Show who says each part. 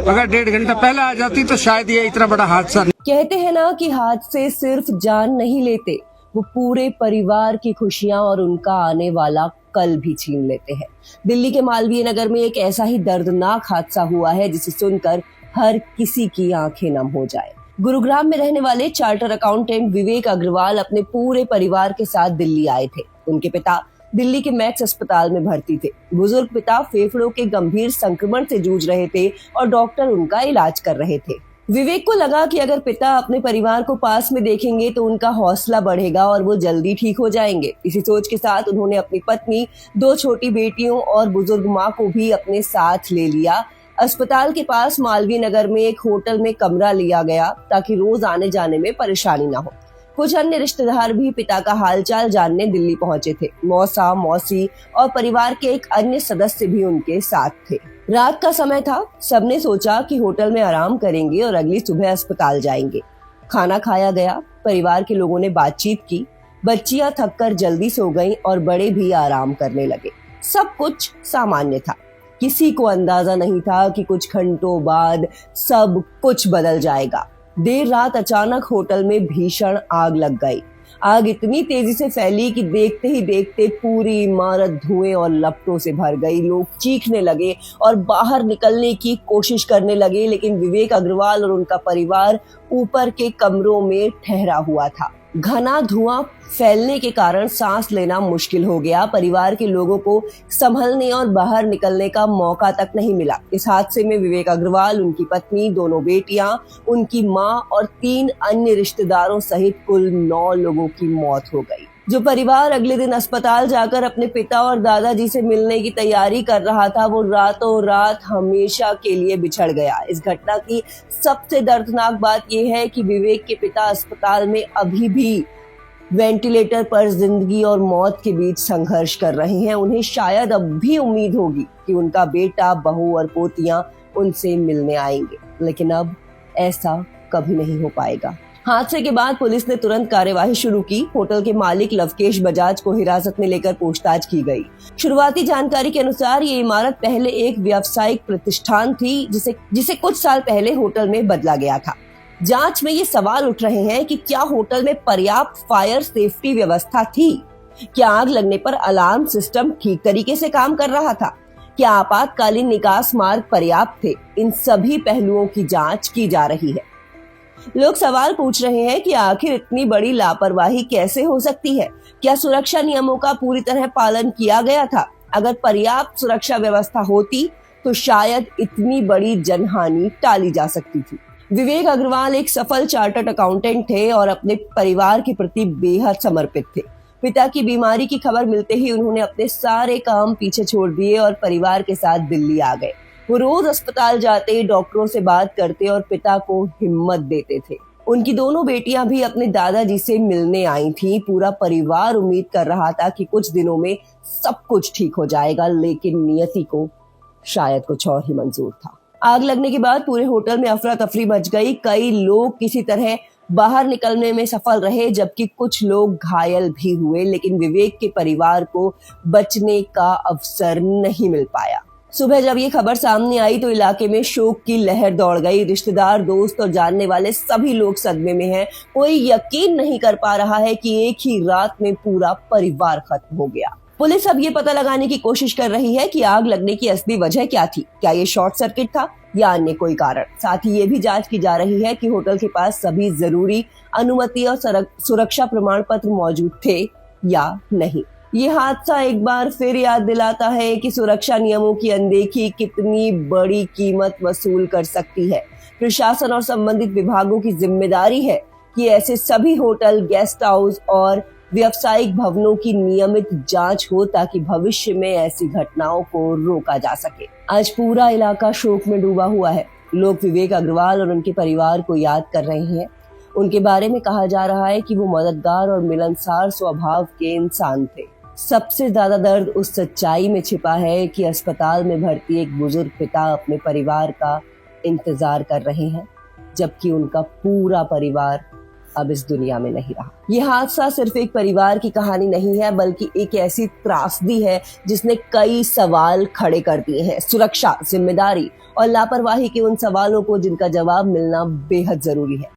Speaker 1: अगर 1.5 घंटा पहले आ जाती तो शायद ये इतना बड़ा हादसा।
Speaker 2: कहते हैं ना कि हादसे सिर्फ जान नहीं लेते, वो पूरे परिवार की खुशियां और उनका आने वाला कल भी छीन लेते हैं। दिल्ली के मालवीय नगर में एक ऐसा ही दर्दनाक हादसा हुआ है जिसे सुनकर हर किसी की आंखें नम हो जाए। गुरुग्राम में रहने वाले चार्टर अकाउंटेंट विवेक अग्रवाल अपने पूरे परिवार के साथ दिल्ली आए थे। उनके पिता दिल्ली के मैक्स अस्पताल में भर्ती थे। बुजुर्ग पिता फेफड़ों के गंभीर संक्रमण से जूझ रहे थे और डॉक्टर उनका इलाज कर रहे थे। विवेक को लगा कि अगर पिता अपने परिवार को पास में देखेंगे तो उनका हौसला बढ़ेगा और वो जल्दी ठीक हो जाएंगे। इसी सोच के साथ उन्होंने अपनी पत्नी, 2 छोटी बेटियों और बुजुर्ग माँ को भी अपने साथ ले लिया। अस्पताल के पास मालवीय नगर में एक होटल में कमरा लिया गया ताकि रोज आने जाने में परेशानी न हो। कुछ अन्य रिश्तेदार भी पिता का हालचाल जानने दिल्ली पहुंचे थे। मौसा, मौसी और परिवार के एक अन्य सदस्य भी उनके साथ थे। रात का समय था। सबने सोचा कि होटल में आराम करेंगे और अगली सुबह अस्पताल जाएंगे। खाना खाया गया, परिवार के लोगों ने बातचीत की। बच्चियां थककर जल्दी सो गईं और बड़े भी आराम करने लगे। सब कुछ सामान्य था। किसी को अंदाजा नहीं था कि कुछ घंटों बाद सब कुछ बदल जाएगा। देर रात अचानक होटल में भीषण आग लग गई। आग इतनी तेजी से फैली कि देखते ही देखते पूरी इमारत धुएं और लपटों से भर गई। लोग चीखने लगे और बाहर निकलने की कोशिश करने लगे, लेकिन विवेक अग्रवाल और उनका परिवार ऊपर के कमरों में ठहरा हुआ था। घना धुआं फैलने के कारण सांस लेना मुश्किल हो गया। परिवार के लोगों को संभलने और बाहर निकलने का मौका तक नहीं मिला। इस हादसे में विवेक अग्रवाल, उनकी पत्नी, 2 बेटियां, उनकी मां और 3 अन्य रिश्तेदारों सहित कुल 9 लोगों की मौत हो गई। जो परिवार अगले दिन अस्पताल जाकर अपने पिता और दादाजी से मिलने की तैयारी कर रहा था, वो रातों रात हमेशा के लिए बिछड़ गया। इस घटना की सबसे दर्दनाक बात यह है कि विवेक के पिता अस्पताल में अभी भी वेंटिलेटर पर जिंदगी और मौत के बीच संघर्ष कर रहे हैं। उन्हें शायद अब भी उम्मीद होगी कि उनका बेटा, बहू और पोतियां उनसे मिलने आएंगे, लेकिन अब ऐसा कभी नहीं हो पाएगा। हादसे के बाद पुलिस ने तुरंत कार्यवाही शुरू की। होटल के मालिक लवकेश बजाज को हिरासत में लेकर पूछताछ की गई। शुरुआती जानकारी के अनुसार ये इमारत पहले एक व्यावसायिक प्रतिष्ठान थी जिसे कुछ साल पहले होटल में बदला गया था। जांच में ये सवाल उठ रहे हैं कि क्या होटल में पर्याप्त फायर सेफ्टी व्यवस्था थी? क्या आग लगने पर अलार्म सिस्टम ठीक तरीके से काम कर रहा था? क्या आपातकालीन निकास मार्ग पर्याप्त थे? इन सभी पहलुओं की जांच की जा रही है। लोग सवाल पूछ रहे हैं कि आखिर इतनी बड़ी लापरवाही कैसे हो सकती है? क्या सुरक्षा नियमों का पूरी तरह पालन किया गया था? अगर पर्याप्त सुरक्षा व्यवस्था होती तो शायद इतनी बड़ी जनहानि टाली जा सकती थी। विवेक अग्रवाल एक सफल चार्टर्ड अकाउंटेंट थे और अपने परिवार के प्रति बेहद समर्पित थे। पिता की बीमारी की खबर मिलते ही उन्होंने अपने सारे काम पीछे छोड़ दिए और परिवार के साथ दिल्ली आ गए। वो रोज अस्पताल जाते, डॉक्टरों से बात करते और पिता को हिम्मत देते थे। उनकी 2 बेटियां भी अपने दादाजी से मिलने आई थीं। पूरा परिवार उम्मीद कर रहा था कि कुछ दिनों में सब कुछ ठीक हो जाएगा, लेकिन नियति को शायद कुछ और ही मंजूर था। आग लगने के बाद पूरे होटल में अफरा तफरी मच गई। कई लोग किसी तरह बाहर निकलने में सफल रहे, जबकि कुछ लोग घायल भी हुए, लेकिन विवेक के परिवार को बचने का अवसर नहीं मिल पाया। सुबह जब ये खबर सामने आई तो इलाके में शोक की लहर दौड़ गई। रिश्तेदार, दोस्त और जानने वाले सभी लोग सदमे में हैं। कोई यकीन नहीं कर पा रहा है कि एक ही रात में पूरा परिवार खत्म हो गया। पुलिस अब ये पता लगाने की कोशिश कर रही है कि आग लगने की असली वजह क्या थी। क्या ये शॉर्ट सर्किट था या अन्य कोई कारण? साथ ही ये भी जांच की जा रही है कि होटल के पास सभी जरूरी अनुमति और सुरक्षा प्रमाण पत्र मौजूद थे या नहीं। ये हादसा एक बार फिर याद दिलाता है कि सुरक्षा नियमों की अनदेखी कितनी बड़ी कीमत वसूल कर सकती है। प्रशासन और संबंधित विभागों की जिम्मेदारी है कि ऐसे सभी होटल, गेस्ट हाउस और व्यावसायिक भवनों की नियमित जांच हो ताकि भविष्य में ऐसी घटनाओं को रोका जा सके। आज पूरा इलाका शोक में डूबा हुआ है। लोग विवेक अग्रवाल और उनके परिवार को याद कर रहे हैं। उनके बारे में कहा जा रहा है कि वो मददगार और मिलनसार स्वभाव के इंसान थे। सबसे ज्यादा दर्द उस सच्चाई में छिपा है कि अस्पताल में भर्ती एक बुजुर्ग पिता अपने परिवार का इंतजार कर रहे हैं, जबकि उनका पूरा परिवार अब इस दुनिया में नहीं रहा। ये हादसा सिर्फ एक परिवार की कहानी नहीं है, बल्कि एक ऐसी त्रासदी है जिसने कई सवाल खड़े कर दिए हैं। सुरक्षा, जिम्मेदारी और लापरवाही के उन सवालों को जिनका जवाब मिलना बेहद जरूरी है।